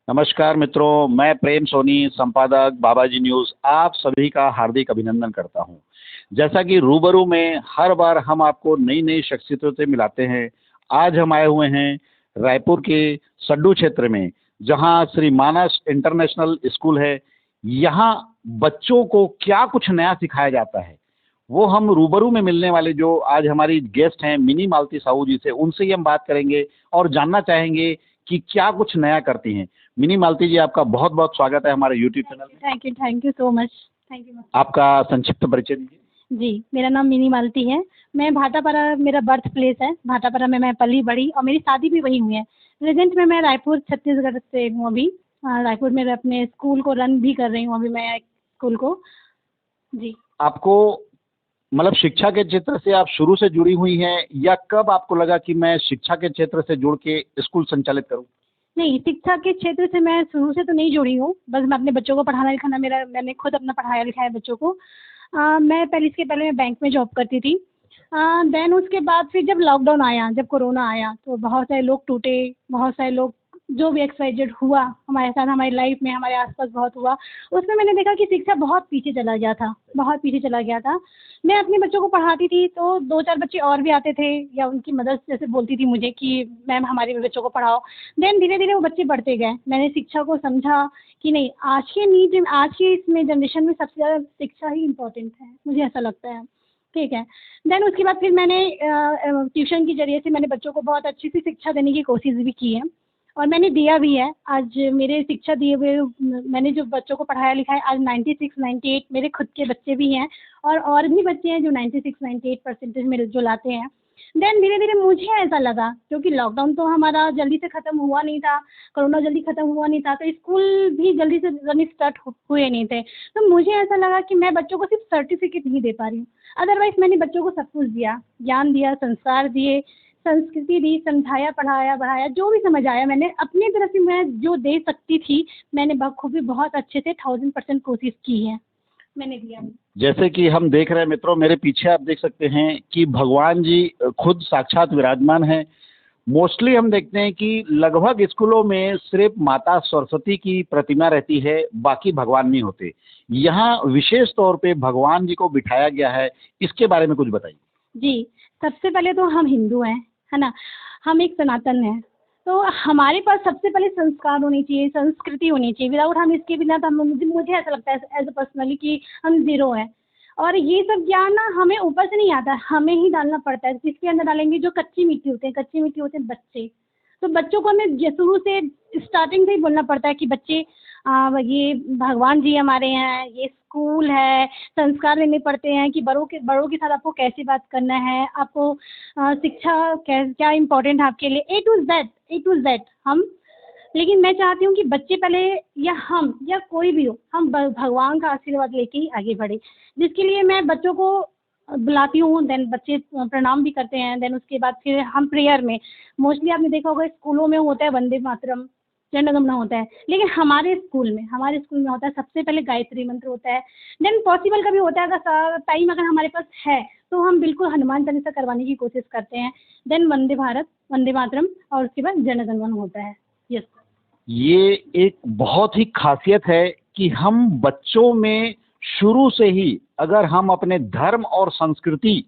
नमस्कार मित्रों, मैं प्रेम सोनी, संपादक बाबाजी न्यूज, आप सभी का हार्दिक अभिनंदन करता हूं। जैसा कि रूबरू में हर बार हम आपको नई नई शख्सियतों से मिलाते हैं, आज हम आए हुए हैं रायपुर के सड्डू क्षेत्र में, जहां श्री मानस इंटरनेशनल स्कूल है। यहाँ बच्चों को क्या कुछ नया सिखाया जाता है, वो हम रूबरू में मिलने वाले जो आज हमारी गेस्ट हैं मिनी मालती साहू जी से, उनसे ही हम बात करेंगे और जानना चाहेंगे कि क्या कुछ नया करती हैं। मिनी मालती जी, आपका बहुत बहुत स्वागत है हमारे यूट्यूब चैनल में। Thank you so much. Thank you. आपका संक्षिप्त परिचय दीजिए। जी, मेरा नाम मिनी मालती है। मैं भाटापारा, मेरा बर्थ प्लेस है भाटापारा में, मैं पली बड़ी और मेरी शादी भी वहीं हुई है। प्रेजेंट में मैं रायपुर छत्तीसगढ़ से हूँ अभी। रायपुर में मैं अपने स्कूल को रन भी कर रही हूँ अभी मैं स्कूल को। जी। आपको मतलब शिक्षा के क्षेत्र से आप शुरू से जुड़ी हुई हैं, या कब आपको लगा कि मैं शिक्षा के क्षेत्र से जुड़ के स्कूल संचालित करूं? नहीं, शिक्षा के क्षेत्र से मैं शुरू से तो नहीं जुड़ी हूँ, बस मैं अपने बच्चों को पढ़ाना लिखाना, मैंने खुद अपना पढ़ाया लिखाया बच्चों को। मैं पहले, इसके पहले मैं बैंक में जॉब करती थी। देन उसके बाद फिर जब लॉकडाउन आया, जब कोरोना आया, तो बहुत सारे लोग टूटे, बहुत सारे लोग, जो भी एक्सवाइजेड हुआ हमारे साथ, हमारी लाइफ में, हमारे आसपास बहुत हुआ। उसमें मैंने देखा कि शिक्षा बहुत पीछे चला गया था, बहुत पीछे चला गया था। मैं अपने बच्चों को पढ़ाती थी तो दो चार बच्चे और भी आते थे, या उनकी मदद जैसे बोलती थी मुझे कि मैम हमारे भी बच्चों को पढ़ाओ। देन धीरे धीरे वो बच्चे बढ़ते गए, मैंने शिक्षा को समझा कि नहीं, आज के नीड में, आज की इसमें जनरेशन में सबसे ज़्यादा शिक्षा ही इम्पोर्टेंट है, मुझे ऐसा लगता है। ठीक है। देन उसके बाद फिर मैंने ट्यूशन के जरिए से मैंने बच्चों को बहुत अच्छी सी शिक्षा देने की कोशिश भी की है, और मैंने दिया भी है। आज मेरे शिक्षा दिए हुए, मैंने जो बच्चों को पढ़ाया लिखाया, आज 96 98 मेरे खुद के बच्चे भी हैं, और भी बच्चे हैं जो 96 98 परसेंटेज में जो लाते हैं। देन धीरे धीरे मुझे ऐसा लगा, क्योंकि लॉकडाउन तो हमारा जल्दी से ख़त्म हुआ नहीं था, कोरोना जल्दी ख़त्म हुआ नहीं था, तो स्कूल भी जल्दी से रन स्टार्ट हुए नहीं थे। तो मुझे ऐसा लगा कि मैं बच्चों को सिर्फ सर्टिफिकेट नहीं दे पा रही हूँ, अदरवाइज़ मैंने बच्चों को सब कुछ दिया, ज्ञान दिया, संस्कार दिए, संस्कृति दी, समझाया, पढ़ाया, बढ़ाया, जो भी समझ आया मैंने अपनी तरफ से, मैं जो दे सकती थी मैंने बखूबी बहुत अच्छे से 1000% कोशिश की है, मैंने दिया। जैसे कि हम देख रहे हैं मित्रों, मेरे पीछे आप देख सकते हैं कि भगवान जी खुद साक्षात विराजमान हैं। मोस्टली हम देखते हैं कि लगभग स्कूलों में सिर्फ माता सरस्वती की प्रतिमा रहती है, बाकी भगवान नहीं होते। यहाँ विशेष तौर पे भगवान जी को बिठाया गया है, इसके बारे में कुछ बताइए। जी, सबसे पहले तो हम हिंदू हैं, है ना? हम एक सनातन हैं, तो हमारे पास सबसे पहले संस्कार होने चाहिए, संस्कृति होनी चाहिए। विदाउट हम इसके बिना तो हम, मुझे ऐसा लगता है एज़ अ पर्सनली कि हम ज़ीरो हैं। और ये सब ज्ञान ना हमें ऊपर से नहीं आता, हमें ही डालना पड़ता है। किसके अंदर डालेंगे? जो कच्ची मिट्टी होते हैं, कच्ची मिट्टी होते हैं बच्चे। तो बच्चों को हमें शुरू से, स्टार्टिंग से ही बोलना पड़ता है कि बच्चे, ये भगवान जी हमारे हैं, ये स्कूल है, संस्कार लेने पड़ते हैं कि बड़ों के साथ आपको कैसे बात करना है, आपको शिक्षा क्या इम्पोर्टेंट है आपके लिए, ए टू जेड हम। लेकिन मैं चाहती हूँ कि बच्चे पहले, या हम, या कोई भी हो, हम भगवान का आशीर्वाद लेके ही आगे बढ़े, जिसके लिए मैं बच्चों को बुलाती हूँ। देन बच्चे प्रणाम भी करते हैं। देन उसके बाद फिर हम प्रेयर में, मोस्टली आपने देखा होगा स्कूलों में होता है वंदे मातरम, जनगणमन होता है, लेकिन हमारे स्कूल में होता है सबसे पहले गायत्री मंत्र होता है। देन पॉसिबल कभी होता है, अगर टाइम अगर हमारे पास है तो हम बिल्कुल हनुमान चालीसा करवाने की कोशिश करते हैं। देन वंदे भारत, वंदे मातरम, और उसके बाद जनगणमन होता है। यस। ये एक बहुत ही खासियत है कि हम बच्चों में शुरू से ही अगर हम अपने धर्म और संस्कृति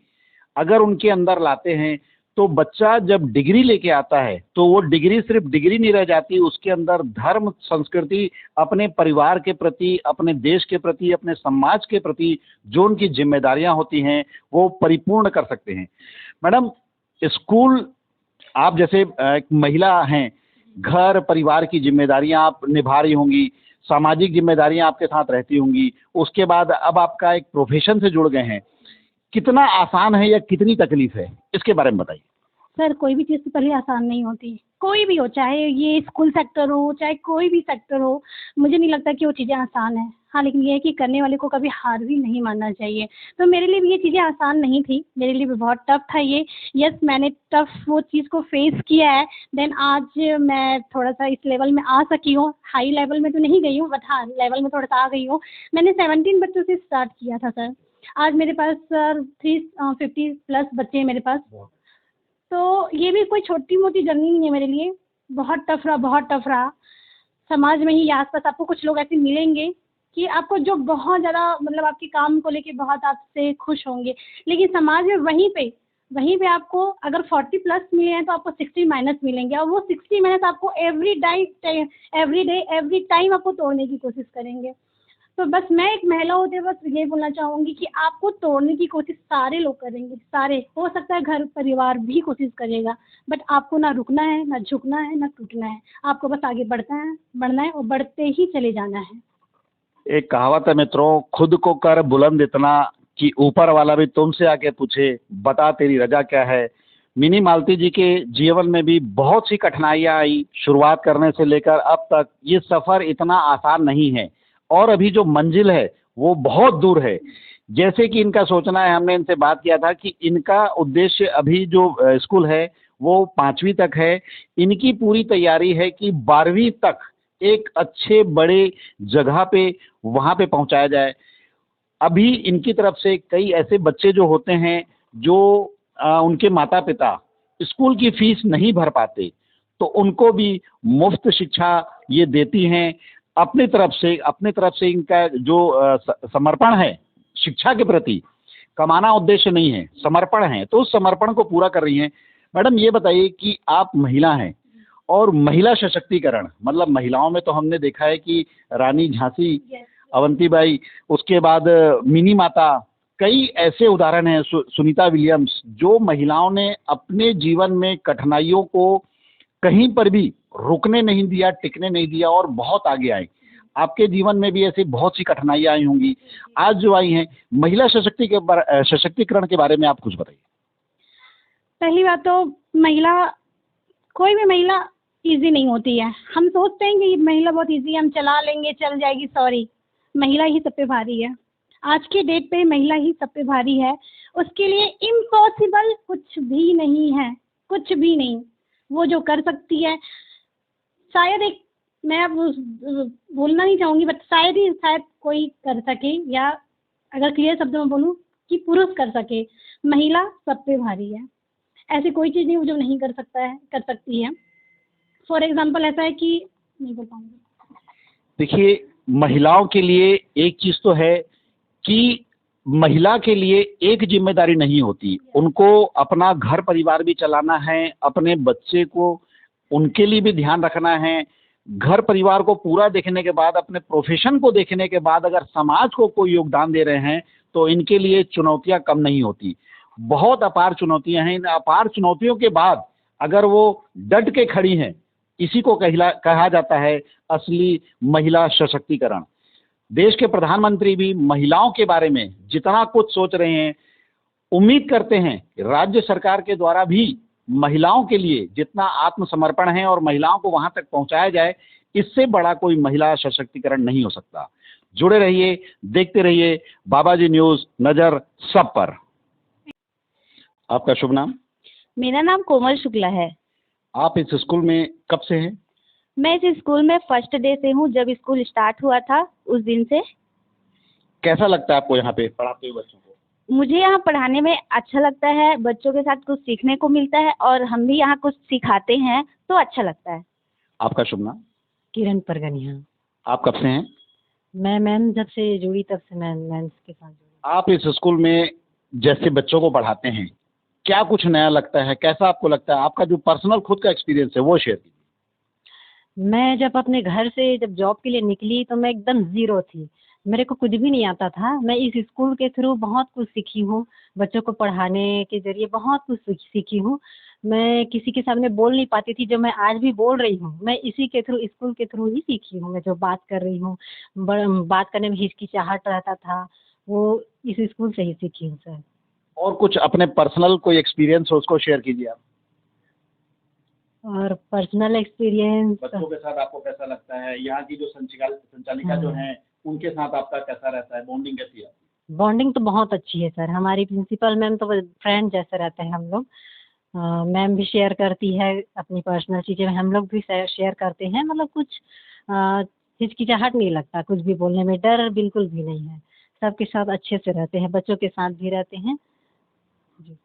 अगर उनके अंदर लाते हैं, तो बच्चा जब डिग्री लेके आता है तो वो डिग्री सिर्फ डिग्री नहीं रह जाती, उसके अंदर धर्म, संस्कृति, अपने परिवार के प्रति, अपने देश के प्रति, अपने समाज के प्रति जो उनकी जिम्मेदारियां होती हैं वो परिपूर्ण कर सकते हैं। मैडम, स्कूल, आप जैसे एक महिला हैं, घर परिवार की जिम्मेदारियां आप निभा रही होंगी, सामाजिक जिम्मेदारियां आपके साथ रहती होंगी, उसके बाद अब आपका एक प्रोफेशन से जुड़ गए हैं। कितना आसान है या कितनी तकलीफ है, इसके बारे में बताइए। सर, कोई भी चीज़ तो पहले आसान नहीं होती, कोई भी हो, चाहे ये स्कूल सेक्टर हो, चाहे कोई भी सेक्टर हो, मुझे नहीं लगता कि वो चीज़ें आसान हैं। हाँ, लेकिन ये है कि करने वाले को कभी हार भी नहीं मानना चाहिए। तो मेरे लिए भी ये चीज़ें आसान नहीं थी, मेरे लिए भी बहुत टफ था ये। यस, मैंने टफ वो चीज़ को फेस किया है। देन आज मैं थोड़ा सा इस लेवल में आ सकी हूँ, हाई लेवल में तो नहीं गई हूँ, बट हाँ, लेवल में थोड़ा सा आ गई हूँ। मैंने 17 बच्चों से स्टार्ट किया था सर। आज मेरे पास सर 350 प्लस बच्चे हैं मेरे पास। तो ये भी कोई छोटी मोटी जर्नी नहीं है मेरे लिए, बहुत टफ रहा, बहुत टफ रहा। समाज में ही आसपास आपको कुछ लोग ऐसे मिलेंगे कि आपको जो बहुत ज़्यादा मतलब आपके काम को लेके बहुत आपसे खुश होंगे, लेकिन समाज में वहीं पे आपको अगर 40 प्लस मिले हैं तो आपको 60 माइनस मिलेंगे, और वो 60 माइनस आपको एवरी डे एवरी टाइम आपको तोड़ने की कोशिश करेंगे। तो बस मैं एक महिला होते हुए बस ये बोलना चाहूँगी कि आपको तोड़ने की कोशिश सारे लोग करेंगे, सारे, हो सकता है घर परिवार भी कोशिश करेगा, बट आपको ना रुकना है, ना झुकना है, ना टूटना है। आपको बस आगे बढ़ना है और बढ़ते ही चले जाना है। एक कहावत है मित्रों, खुद को कर बुलंद इतना कि ऊपर वाला भी तुमसे आके पूछे बता तेरी रजा क्या है। मिनी मालती जी के जीवन में भी बहुत सी कठिनाइयां आई, शुरुआत करने से लेकर अब तक। ये सफर इतना आसान नहीं है और अभी जो मंजिल है वो बहुत दूर है। जैसे कि इनका सोचना है, हमने इनसे बात किया था कि इनका उद्देश्य अभी जो स्कूल है वो 5वीं तक है। इनकी पूरी तैयारी है कि 12वीं तक एक अच्छे बड़े जगह पे वहाँ पे पहुँचाया जाए। अभी इनकी तरफ से कई ऐसे बच्चे जो होते हैं जो उनके माता पिता स्कूल की फीस नहीं भर पाते, तो उनको भी मुफ्त शिक्षा ये देती हैं। अपनी तरफ से इनका जो समर्पण है शिक्षा के प्रति, कमाना उद्देश्य नहीं है, समर्पण है, तो उस समर्पण को पूरा कर रही हैं। मैडम ये बताइए कि आप महिला हैं और महिला सशक्तिकरण, मतलब महिलाओं में तो हमने देखा है कि रानी झांसी, अवंतीबाई, उसके बाद मिनी माता, कई ऐसे उदाहरण हैं, सुनीता विलियम्स, जो महिलाओं ने अपने जीवन में कठिनाइयों को कहीं पर भी रुकने नहीं दिया, टिकने नहीं दिया और बहुत आगे आई। आपके जीवन में भी ऐसी बहुत सी कठिनाइयां आई होंगी, आज जो आई हैं। महिला सशक्तिकरण के बारे में आप कुछ बताइए। पहली बात तो कोई भी महिला इजी नहीं होती है। हम सोचते हैं कि महिला बहुत इजी है, हम चला लेंगे, चल जाएगी, सॉरी, महिला ही सब पे भारी है। आज के डेट पे महिला ही सब पे भारी है। उसके लिए इम्पॉसिबल कुछ भी नहीं है, कुछ भी नहीं। वो जो कर सकती है, शायद मैं अब बोलना नहीं चाहूँगी, बट शायद कोई कर सके, या अगर क्लियर शब्दों में बोलूँ कि पुरुष कर सके। महिला सब पे भारी है, ऐसी कोई चीज़ नहीं जो नहीं कर सकती है। फॉर एग्जाम्पल ऐसा है कि नहीं बोल पाऊँगी। देखिए, महिलाओं के लिए एक चीज़ तो है कि महिला के लिए एक जिम्मेदारी नहीं होती, उनको अपना घर परिवार भी चलाना है, अपने बच्चे को, उनके लिए भी ध्यान रखना है। घर परिवार को पूरा देखने के बाद, अपने प्रोफेशन को देखने के बाद अगर समाज को कोई योगदान दे रहे हैं तो इनके लिए चुनौतियां कम नहीं होती। बहुत अपार चुनौतियां हैं। इन अपार चुनौतियों के बाद अगर वो डट के खड़ी हैं, इसी को कहा जाता है असली महिला सशक्तिकरण। देश के प्रधानमंत्री भी महिलाओं के बारे में जितना कुछ सोच रहे हैं, उम्मीद करते हैं राज्य सरकार के द्वारा भी महिलाओं के लिए जितना आत्मसमर्पण है और महिलाओं को वहां तक पहुंचाया जाए, इससे बड़ा कोई महिला सशक्तिकरण नहीं हो सकता। जुड़े रहिए, देखते रहिए बाबाजी न्यूज, नजर सब पर। आपका शुभ नाम? मेरा नाम कोमल शुक्ला है। आप इस स्कूल में कब से हैं? मैं इस स्कूल में फर्स्ट डे से हूँ, जब स्कूल स्टार्ट हुआ था उस दिन से। कैसा लगता है आपको यहाँ पे पढ़ाते हुए बच्चों को? मुझे यहाँ पढ़ाने में अच्छा लगता है, बच्चों के साथ कुछ सीखने को मिलता है और हम भी यहाँ कुछ सिखाते हैं तो अच्छा लगता है। आपका शुभ नाम? किरण परगनिया। आप कब से हैं? मैं मैम जब से जुड़ी तब से मैं मैम के साथ जुड़ी। आप इस स्कूल में जैसे बच्चों को पढ़ाते हैं, क्या कुछ नया लगता है, कैसा आपको लगता है? आपका जो पर्सनल खुद का एक्सपीरियंस है वो शेयर कीजिए। मैं जब अपने घर से जब जॉब के लिए निकली तो मैं एकदम ज़ीरो थी, मेरे को कुछ भी नहीं आता था। मैं इस स्कूल के थ्रू बहुत कुछ सीखी हूँ, बच्चों को पढ़ाने के जरिए बहुत कुछ सीखी हूँ। मैं किसी के सामने बोल नहीं पाती थी, जो मैं आज भी बोल रही हूँ मैं इसी के थ्रू, स्कूल के थ्रू ही सीखी हूँ। मैं जो बात कर रही हूँ, बात करने में हिचकिचाहट रहता था, वो इस स्कूल से ही सीखी हूँ सर। और कुछ अपने पर्सनल कोई एक्सपीरियंस हो उसको शेयर कीजिए आप। और पर्सनल एक्सपीरियंस बच्चों के साथ आपको कैसा लगता है? यहाँ की जो संचालिका जो हैं उनके साथ आपका कैसा रहता है, बॉन्डिंग कैसी है? बॉन्डिंग तो बहुत अच्छी है सर। हमारी प्रिंसिपल मैम तो फ्रेंड जैसे रहते हैं हम लोग। मैम भी शेयर करती है अपनी पर्सनल चीज़ें, हम लोग भी शेयर करते हैं। मतलब कुछ हिचकिचाहट नहीं लगता, कुछ भी बोलने में डर बिल्कुल भी नहीं है। सबके साथ अच्छे से रहते हैं, बच्चों के साथ भी रहते हैं जी।